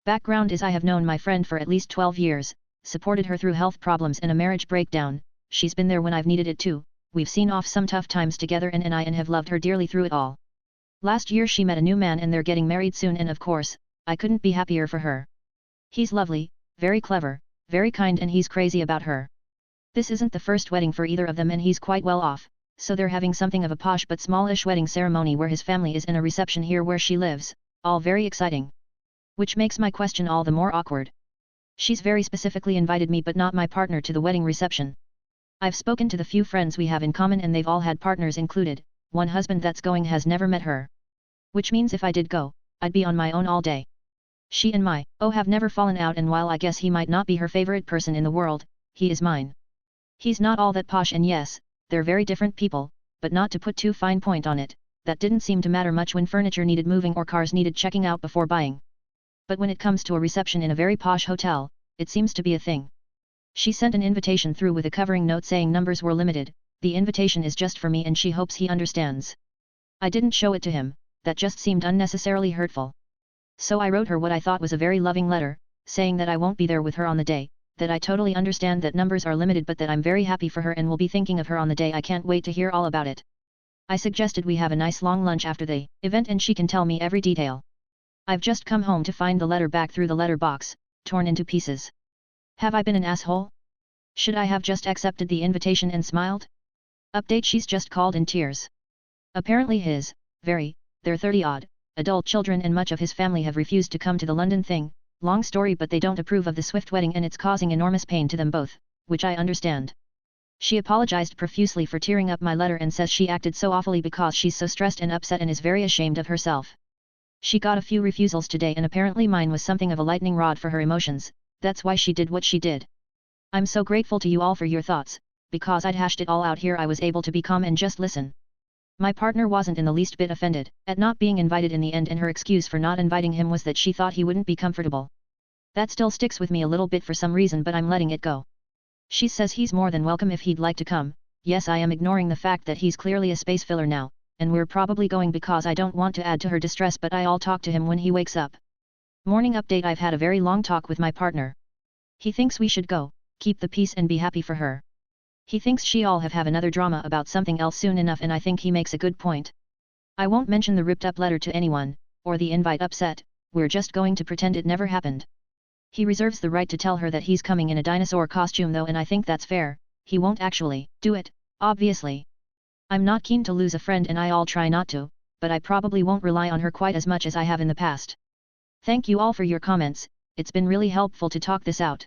Background is I have known my friend for at least 12 years, supported her through health problems and a marriage breakdown, she's been there when I've needed it too, we've seen off some tough times together and I have loved her dearly through it all. Last year she met a new man and they're getting married soon and of course, I couldn't be happier for her. He's lovely, very clever, very kind and he's crazy about her. This isn't the first wedding for either of them and he's quite well off, so they're having something of a posh but smallish wedding ceremony where his family is and a reception here where she lives, all very exciting. Which makes my question all the more awkward. She's very specifically invited me but not my partner to the wedding reception. I've spoken to the few friends we have in common and they've all had partners included, one husband that's going has never met her. Which means if I did go, I'd be on my own all day. She and have never fallen out and while I guess he might not be her favorite person in the world, he is mine. He's not all that posh and yes, they're very different people, but not to put too fine point on it, that didn't seem to matter much when furniture needed moving or cars needed checking out before buying. But when it comes to a reception in a very posh hotel, it seems to be a thing. She sent an invitation through with a covering note saying numbers were limited, the invitation is just for me and she hopes he understands. I didn't show it to him, that just seemed unnecessarily hurtful. So I wrote her what I thought was a very loving letter, saying that I won't be there with her on the day, that I totally understand that numbers are limited but that I'm very happy for her and will be thinking of her on the day. I can't wait to hear all about it. I suggested we have a nice long lunch after the event and she can tell me every detail. I've just come home to find the letter back through the letter box, torn into pieces. Have I been an asshole? Should I have just accepted the invitation and smiled? Update: she's just called in tears. Apparently they're 30-odd, adult children and much of his family have refused to come to the London thing, long story but they don't approve of the Swift wedding and it's causing enormous pain to them both, which I understand. She apologized profusely for tearing up my letter and says she acted so awfully because she's so stressed and upset and is very ashamed of herself. She got a few refusals today and apparently mine was something of a lightning rod for her emotions, that's why she did what she did. I'm so grateful to you all for your thoughts, because I'd hashed it all out here I was able to be calm and just listen. My partner wasn't in the least bit offended at not being invited in the end and her excuse for not inviting him was that she thought he wouldn't be comfortable. That still sticks with me a little bit for some reason but I'm letting it go. She says he's more than welcome if he'd like to come. Yes, I am ignoring the fact that he's clearly a space filler now, and we're probably going because I don't want to add to her distress but I'll talk to him when he wakes up. Morning update: I've had a very long talk with my partner. He thinks we should go, keep the peace and be happy for her. He thinks she'll have another drama about something else soon enough and I think he makes a good point. I won't mention the ripped up letter to anyone, or the invite upset, we're just going to pretend it never happened. He reserves the right to tell her that he's coming in a dinosaur costume though and I think that's fair, he won't actually do it, obviously. I'm not keen to lose a friend and I'll try not to, but I probably won't rely on her quite as much as I have in the past. Thank you all for your comments, it's been really helpful to talk this out.